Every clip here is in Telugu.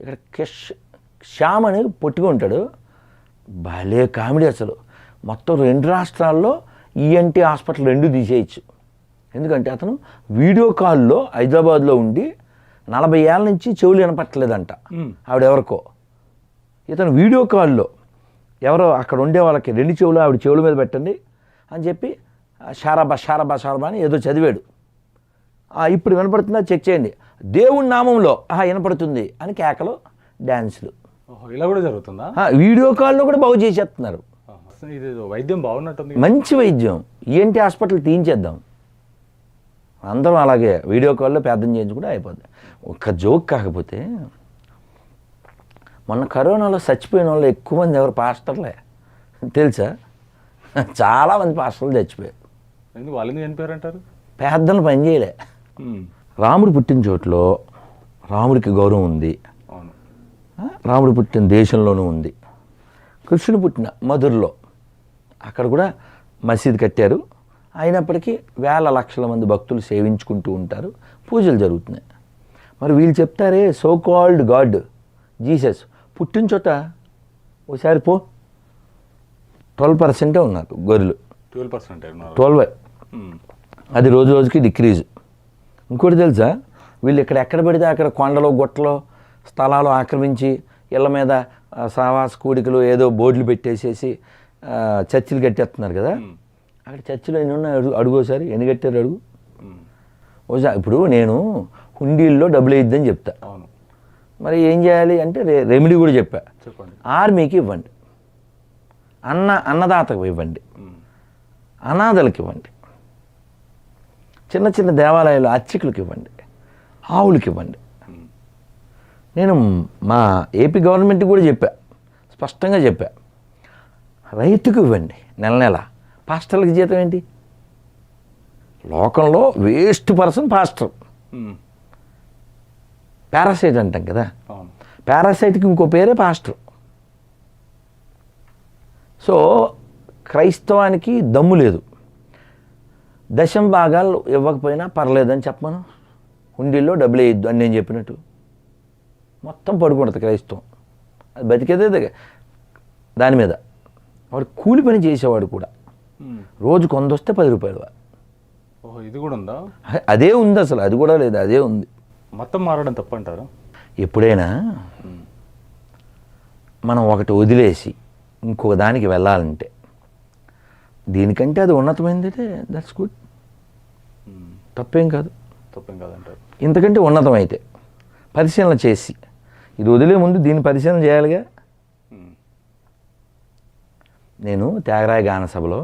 ఇక్కడ శ్యామ్ అని పొట్టిగా ఉంటాడు, భలే కామెడీ అసలు. మొత్తం 2 రాష్ట్రాల్లో ఈఎన్టీ హాస్పిటల్ 2 తీసేయచ్చు. ఎందుకంటే అతను వీడియో కాల్లో హైదరాబాద్లో ఉండి 40 ఏళ్ళ నుంచి చెవులు వినపట్టలేదంట ఆవిడెవరికో. ఇతను వీడియో కాల్లో ఎవరో అక్కడ ఉండే వాళ్ళకి 2 చెవులు ఆవిడ చెవుల మీద పెట్టండి అని చెప్పి షారాబా షారాబా షారాబా అని ఏదో చదివాడు. ఇప్పుడు వినపడుతుందా చెక్ చేయండి, దేవుడి నామంలో వినపడుతుంది అని కేకలు, డ్యాన్సులు. ఇలా కూడా జరుగుతుందా? వీడియో కాల్లో కూడా బాగు చేసేస్తున్నారు. ఇది వైద్యం బాగున్నట్టుంది, మంచి వైద్యం. ఈఎన్టీ హాస్పిటల్ తీయించేద్దాం, అందరం అలాగే వీడియో కాల్లో ప్రార్థన చేయించుకుంటే అయిపోద్ది. ఒక్క జోక్ కాకపోతే మొన్న కరోనాలో చచ్చిపోయిన వాళ్ళు ఎక్కువ మంది ఎవరు పాస్టర్లే తెలుసా? చాలామంది పాస్టర్లు చచ్చిపోయారు. ఎందుకు వాళ్ళు ఎందుకు చనిపోయారంటారు? ప్రార్థనలు పని చేయలే. రాముడు పుట్టిన చోట్లో రాముడికి గౌరవం ఉంది, రాముడు పుట్టిన దేశంలోనూ ఉంది. కృష్ణుడు పుట్టిన మధురలో అక్కడ కూడా మసీదు కట్టారు. అయినప్పటికీ వేల లక్షల మంది భక్తులు సేవించుకుంటూ ఉంటారు, పూజలు జరుగుతున్నాయి. మరి వీళ్ళు చెప్తారే సో కాల్డ్ గాడ్ జీసస్ పుట్టిన చోట ఒకసారి 12% ఉన్నారు గొర్రెలు. 12. అది రోజు రోజుకి డిక్రీజ్. ఇంకోటి తెలుసా, వీళ్ళు ఎక్కడ పడితే అక్కడ కొండలు గుట్టలు స్థలాలు ఆక్రమించి ఇళ్ళ మీద సావాస కూడికలు ఏదో బోర్డులు పెట్టేసేసి చర్చిలు కట్టేస్తున్నారు కదా. అక్కడ చర్చిలో ఎన్ని ఉన్నాయి అడుగోసారి, ఎన్ని కట్టారు అడుగు. ఒకసారి ఇప్పుడు నేను హుండీల్లో డబ్బులు వేయద్దని చెప్తా, మరి ఏం చేయాలి అంటే రెమెడీ కూడా చెప్పా. ఆర్మీకి ఇవ్వండి, అన్నదాతకు ఇవ్వండి, అనాథలకు ఇవ్వండి, చిన్న చిన్న దేవాలయాలు అర్చకులకు ఇవ్వండి, ఆవులకి ఇవ్వండి. నేను మా ఏపీ గవర్నమెంట్ కూడా చెప్పా, స్పష్టంగా చెప్పా, రైతుకు ఇవ్వండి నెల నెల. పాస్టర్లకు జీతం ఏంటి? లోకంలో వేస్ట్ పర్సన్ పాస్టర్. పారాసైట్ అంటాం కదా, పారాసైట్కి ఇంకో పేరే పాస్టర్. సో క్రైస్తవానికి దమ్ము లేదు. దశం భాగాలు ఇవ్వకపోయినా పర్లేదని చెప్పమను, హుండీల్లో డబ్బులు వేయద్దు అని నేను చెప్పినట్టు. మొత్తం పడుకుంటుంది క్రైస్తవం. అది బతికేదే దాని మీద. వాడు కూలి పని చేసేవాడు కూడా రోజు కొందొస్తే 10 రూపాయలు. ఇది కూడా ఉందా? అదే ఉంది అసలు, అది కూడా లేదు, అదే ఉంది. మొత్తం మారడం తప్పంటారా? ఎప్పుడైనా మనం ఒకటి వదిలేసి ఇంకొక దానికి వెళ్ళాలంటే దీనికంటే అది ఉన్నతమైందంటే దట్స్ గుడ్, తప్పేం కాదంటారు. ఇంతకంటే ఉన్నతం అయితే పరిశీలన చేసి ఇది వదిలే ముందు దీన్ని పరిశీలన చేయాలిగా. నేను త్యాగరాయ గాన సభలో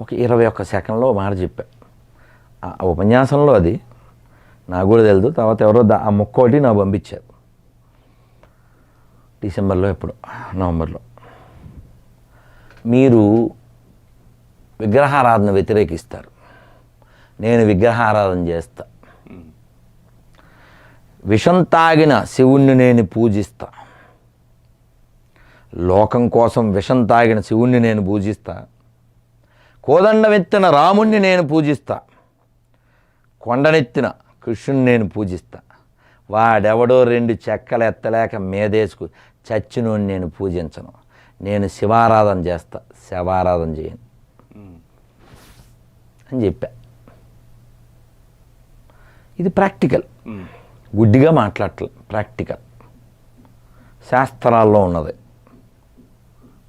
ఒక 21 సెకండ్లో మాట చెప్పా. ఆ ఉపన్యాసంలో అది నాకు కూడా తెలియదు. తర్వాత ఎవరో ఆ మొక్క ఒకటి నాకు పంపించారు డిసెంబర్లో, ఎప్పుడు నవంబర్లో. మీరు విగ్రహారాధన వ్యతిరేకిస్తారు, నేను విగ్రహారాధన చేస్తా. విషం తాగిన శివుణ్ణి నేను పూజిస్తా, లోకం కోసం విషం తాగిన శివుణ్ణి నేను పూజిస్తా. కోదండమెత్తిన రాముణ్ణి నేను పూజిస్తా, కొండనెత్తిన కృష్ణుని నేను పూజిస్తా. వాడెవడో 2 చెక్కలు ఎత్తలేక మీదేసుకు చచ్చినోని నేను పూజించను. నేను శివారాధన చేస్తా, శవారాధన చేయను అని చెప్పా. ఇది ప్రాక్టికల్, గుడ్డిగా మాట్లాడలే, ప్రాక్టికల్, శాస్త్రాల్లో ఉన్నది.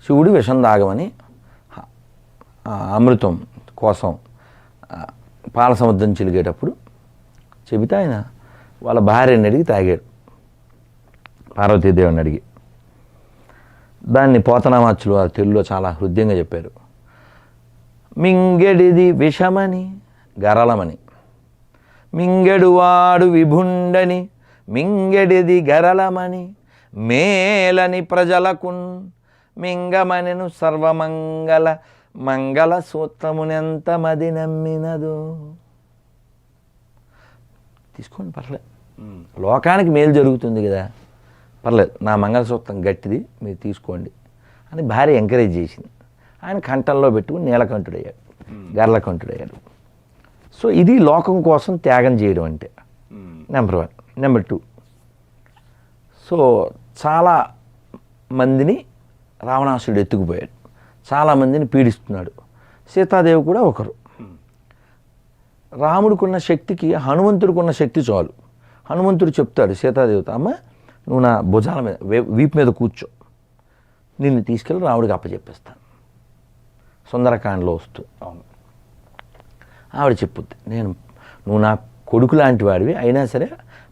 శివుడు విషం తాగమని అమృతం కోసం పాల సముద్రం చిలిగేటప్పుడు చెబితే ఆయన వాళ్ళ భార్యని అడిగి తాగాడు, పార్వతీదేవిని అడిగి. దాన్ని పోతనామాచులు ఆ తెలుగులో చాలా హృదయంగా చెప్పారు. మింగెడిది విషమని గరళమని, మింగెడువాడు విభుండని, మింగెడిది గరళమని, మేలని ప్రజలకున్ మింగమనెను సర్వమంగళ మంగళ సూత్రమునెంత మది నమ్మినదో. తీసుకోండి, పర్లేదు, లోకానికి మేలు జరుగుతుంది కదా, పర్లేదు, నా మంగళసూత్రం గట్టిది, మీరు తీసుకోండి అని భార్య ఎంకరేజ్ చేసింది. ఆయన కంఠంలో పెట్టుకుని నీలకంఠుడయ్యాడు, గర్లకంఠుడయ్యాడు. సో ఇది లోకం కోసం త్యాగం చేయడం అంటే నెంబర్ 1. నెంబర్ 2, సో చాలా మందిని రావణాసురుడు ఎత్తుకుపోయాడు, చాలామందిని పీడిస్తున్నాడు. సీతాదేవి కూడా ఒకరు. రాముడికున్న శక్తికి హనుమంతుడికున్న శక్తి చాలు. హనుమంతుడు చెప్తాడు సీతాదేవితో, అమ్మ నువ్వు నా భుజాల మీద వీపు మీద కూర్చో, నిన్ను తీసుకెళ్ళి రాముడికి అప్పచెప్పేస్తాను. సుందరకాండలో వస్తూ ఆవిడ చెప్పుద్ది, నువ్వు నా కొడుకు లాంటి వాడివి, అయినా సరే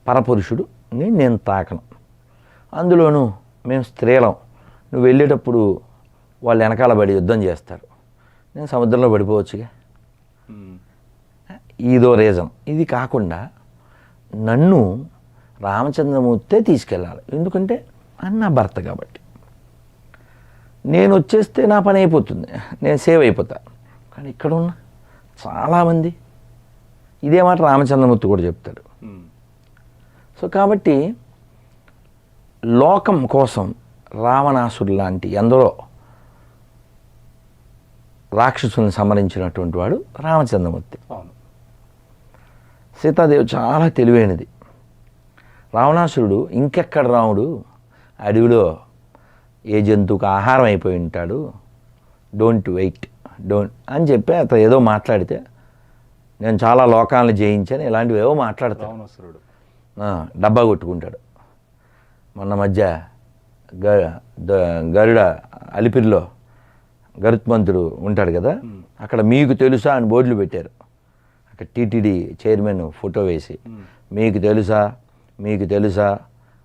పరపురుషుడు నేను తాకను. అందులోనూ మేము స్త్రీలం, నువ్వు వెళ్ళేటప్పుడు వాళ్ళు వెనకాల పడి యుద్ధం చేస్తారు, నేను సముద్రంలో పడిపోవచ్చుగా. ఇదో రీజన్. ఇది కాకుండా నన్ను రామచంద్రమూర్తే తీసుకెళ్ళాలి, ఎందుకంటే అన్న భర్త కాబట్టి. నేను వచ్చేస్తే నా పని అయిపోతుంది, నేను సేవ్ అయిపోతా. కానీ ఇక్కడ ఉన్న చాలామంది ఇదే మాట రామచంద్రమూర్తి కూడా చెప్తాడు. సో కాబట్టి లోకం కోసం రావణాసుడు లాంటి ఎందరో రాక్షసుని సంహరించినటువంటి వాడు రామచంద్రమూర్తి. సీతాదేవి చాలా తెలివైనది. రావణాసురుడు ఇంకెక్కడ రాముడు అడవిలో ఏ జంతువుకు ఆహారం అయిపోయి ఉంటాడు, డోంట్ అని చెప్పి అతను ఏదో మాట్లాడితే, నేను చాలా లోకాలను జయించాను ఇలాంటివి ఏవో మాట్లాడతాడు, డబ్బా కొట్టుకుంటాడు. మొన్న మధ్య గరుడ అలిపిరిలో గరుత్మంతుడు ఉంటాడు కదా, అక్కడ మీకు తెలుసా అని బోర్డులు పెట్టారు. అక్కడ టీటీడీ చైర్మన్ ఫోటో వేసి మీకు తెలుసా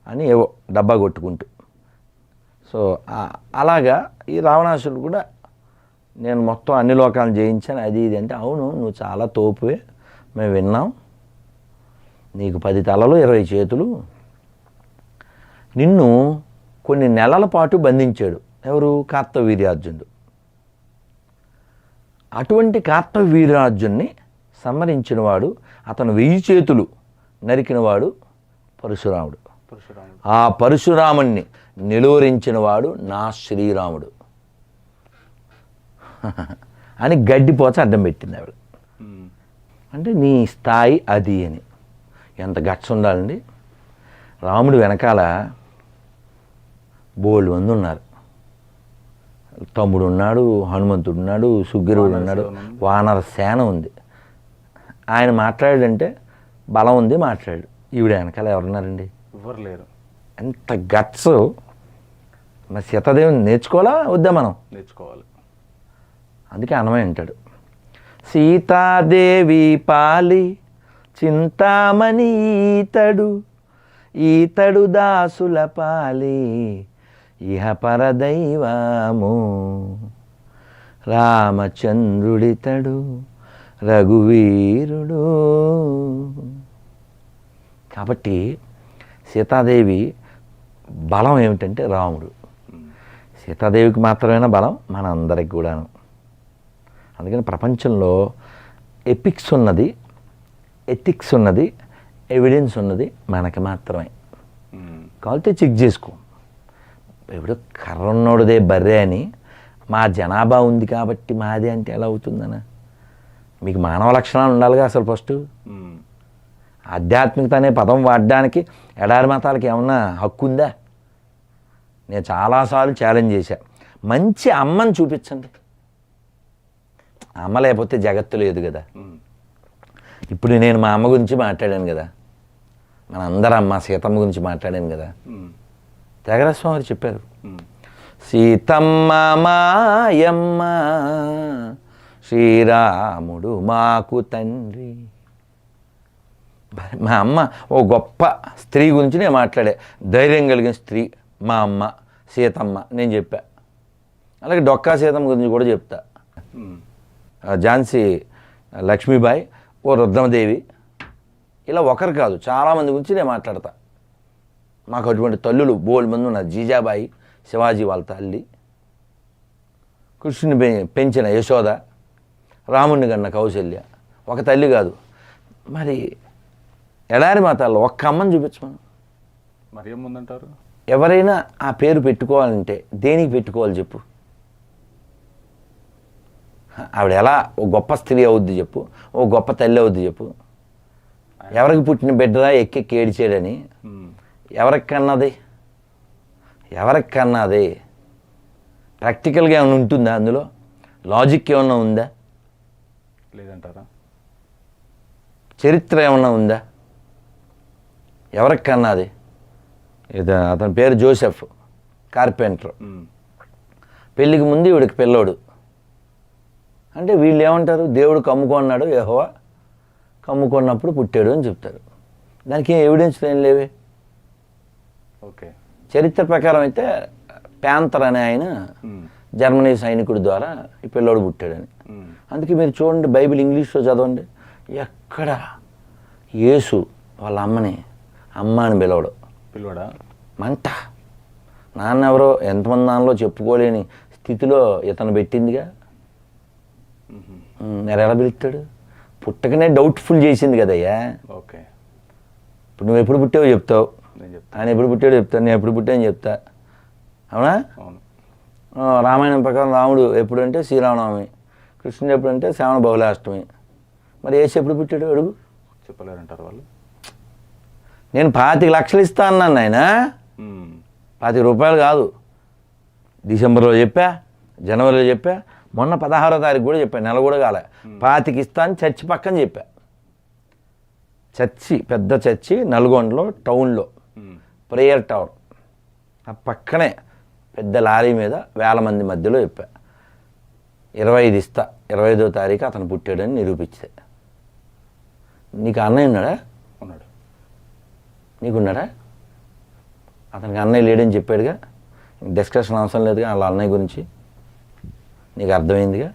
అని ఏవో డబ్బా కొట్టుకుంటూ. సో అలాగా ఈ రావణాసురుడు కూడా నేను మొత్తం అన్ని లోకాలను జయించాను అది ఇది అంటే, అవును నువ్వు చాలా తోపువే, మేము విన్నాం, నీకు 10 తలలు 20 చేతులు. నిన్ను కొన్ని నెలల పాటు బంధించాడు ఎవరు? కార్తవీర్యార్జునుడు. అటువంటి కార్తవీర్యార్జున్ని సంహరించినవాడు, అతను 1000 చేతులు నరికినవాడు పరశురాముడు. ఆ పరశురాముణ్ణి నిలువరించినవాడు నా శ్రీరాముడు అని గడ్డిపోచ అడ్డం పెట్టింది ఆవిడ. అంటే నీ స్థాయి అది అని. ఎంత గట్స్ ఉండాలండి. రాముడు వెనకాల బోల్డ్ మంది ఉన్నారు. తమ్ముడు ఉన్నాడు, హనుమంతుడు ఉన్నాడు, సుగ్రీవుడు ఉన్నాడు, వానర సేన ఉంది. ఆయన మాట్లాడాడంటే బలం ఉంది, మాట్లాడు. ఈవిడ వెనకాల ఎవరున్నారండి? ఎవరు లేరు. ఎంత గట్స్. మరి సీతాదేవిని నేర్చుకోవాలా వద్దా? మనం నేర్చుకోవాలి. అందుకే అన్నమే అంటాడు, సీతాదేవి పాలి చింతామణి ఈతడు దాసుల పాలి ఇహ పరదైవము రామచంద్రుడితడు రఘువీరుడు. కాబట్టి సీతాదేవి బలం ఏమిటంటే రాముడు. సీతాదేవికి మాత్రమేనా బలం? మన అందరికి కూడాను. అందుకని ప్రపంచంలో ఎపిక్స్ ఉన్నది, ఎథిక్స్ ఉన్నది, ఎవిడెన్స్ ఉన్నది మనకి మాత్రమే. కావాలంటే చెక్ చేసుకో. ఇప్పుడు కర్ర ఉన్నోడుదే బర్రె అని మా జనాభా ఉంది కాబట్టి మాదే అంటే ఎలా అవుతుందనా? మీకు మానవ లక్షణాలు ఉండాలిగా అసలు ఫస్ట్. ఆధ్యాత్మికత అనే పదం వాడడానికి ఎడారి మతాలకి ఏమన్నా హక్కు ఉందా? నేను చాలాసార్లు ఛాలెంజ్ చేశా, మంచి అమ్మని చూపించండి. అమ్మ లేకపోతే జగత్తు లేదు కదా. ఇప్పుడు నేను మా అమ్మ గురించి మాట్లాడాను కదా, మన అందరూ అమ్మ సీతమ్మ గురించి మాట్లాడాను కదా. త్యాగరాజ స్వామి గారు చెప్పారు, సీతమ్మ మాయమ్మ శ్రీరాముడు మాకు తండ్రి. మా అమ్మ ఓ గొప్ప స్త్రీ గురించి నేను మాట్లాడే, ధైర్యం కలిగిన స్త్రీ మా అమ్మ సీతమ్మ నేను చెప్పా. అలాగే డొక్కా సీతమ్మ గురించి కూడా చెప్తా. ఝాన్సీ లక్ష్మీబాయి, ఓ రుద్రమదేవి, ఇలా ఒకరు కాదు చాలామంది గురించి నేను మాట్లాడతా. మాకు అటువంటి తల్లులు బోల్డ్ మంది ఉన్నారు. జీజాబాయి, శివాజీ వాళ్ళ తల్లి, కృష్ణుని పెంచిన యశోద, రాముడిని కన్న కౌశల్య, ఒక తల్లి కాదు. మరి ఎడారి మాతాల్లో ఒక్క అమ్మని చూపించమను. మరి ఏముందంటారు? ఎవరైనా ఆ పేరు పెట్టుకోవాలంటే దేనికి పెట్టుకోవాలి చెప్పు? ఆవిడ ఎలా ఓ గొప్ప స్త్రీ అవుద్ది చెప్పు, ఓ గొప్ప తల్లి అవుద్ది చెప్పు. ఎవరికి పుట్టిన బిడ్డరా ఎక్కి ఏడిచేయడని ఎవరికి కన్నది? ఎవరికి కన్నా అది ప్రాక్టికల్గా ఏమైనా ఉంటుందా అందులో? లాజిక్ ఏమన్నా ఉందా? లేదంటారా? చరిత్ర ఏమన్నా ఉందా? ఎవరికి కన్నా అది? ఇది అతని పేరు జోసెఫ్, కార్పెంటర్. పెళ్ళికి ముందు వీడికి పిల్లోడు. అంటే వీళ్ళు ఏమంటారు? దేవుడు కమ్ముకున్నాడు, యెహోవా కమ్ముకున్నప్పుడు పుట్టాడు అని చెప్తారు. దానికి ఏం ఎవిడెన్స్ ఏం లేవే. ఓకే. చరిత్ర ప్రకారం అయితే ప్యాంతర్ అనే ఆయన జర్మనీ సైనికుడి ద్వారా ఈ పిల్లోడు పుట్టాడని. అందుకే మీరు చూడండి, బైబిల్ ఇంగ్లీష్లో చదవండి, ఎక్కడ యేసు వాళ్ళ అమ్మని అమ్మ అని పిలవడా? మంట. నాన్న ఎవరో ఎంతమంది నాన్నలో చెప్పుకోలేని స్థితిలో ఇతను పెట్టిందిగా. మరి ఎలా పిలుస్తాడు? పుట్టకనే డౌట్ఫుల్ చేసింది కదయ్యా. ఓకే. ఇప్పుడు నువ్వు ఎప్పుడు పుట్టావో చెప్తావు, నేను చెప్తాను. ఆయన ఎప్పుడు పుట్టాడో చెప్తాను, నేను ఎప్పుడు పుట్టాను చెప్తా. అవునా? అవును. రామాయణం ప్రకారం రాముడు ఎప్పుడంటే శ్రీరామనవమి, కృష్ణుడు ఎప్పుడంటే శ్రావణ బహుళాష్టమి. మరి యేసు ఎప్పుడు పుట్టాడు అడుగు. చెప్పలేరంటారు వాళ్ళు. నేను 25 లక్షలు ఇస్తా అన్నాను ఆయన. 25 రూపాయలు కాదు, డిసెంబర్లో చెప్పా, జనవరిలో చెప్పా, మొన్న 16వ తారీఖు కూడా చెప్పా, నెల కూడా కాలే. 25 ఇస్తా అని చర్చి పక్కన చెప్పా. చర్చి, పెద్ద చర్చి నల్గొండలో టౌన్లో, ప్రేయర్ టవర్ ఆ పక్కనే పెద్ద లారీ మీద వేల మంది మధ్యలో చెప్పా. 25 ఇస్తా, 25వ తారీఖు అతను పుట్టాడని నిరూపిస్తే. నీకు అన్నయ్య ఉన్నాడా? ఉన్నాడు. నీకున్నాడా? అతనికి అన్నయ్య లేడని చెప్పాడుగా, డిస్కషన్ అవసరం లేదుగా వాళ్ళ అన్నయ్య గురించి. నీకు అర్థమైందిగా.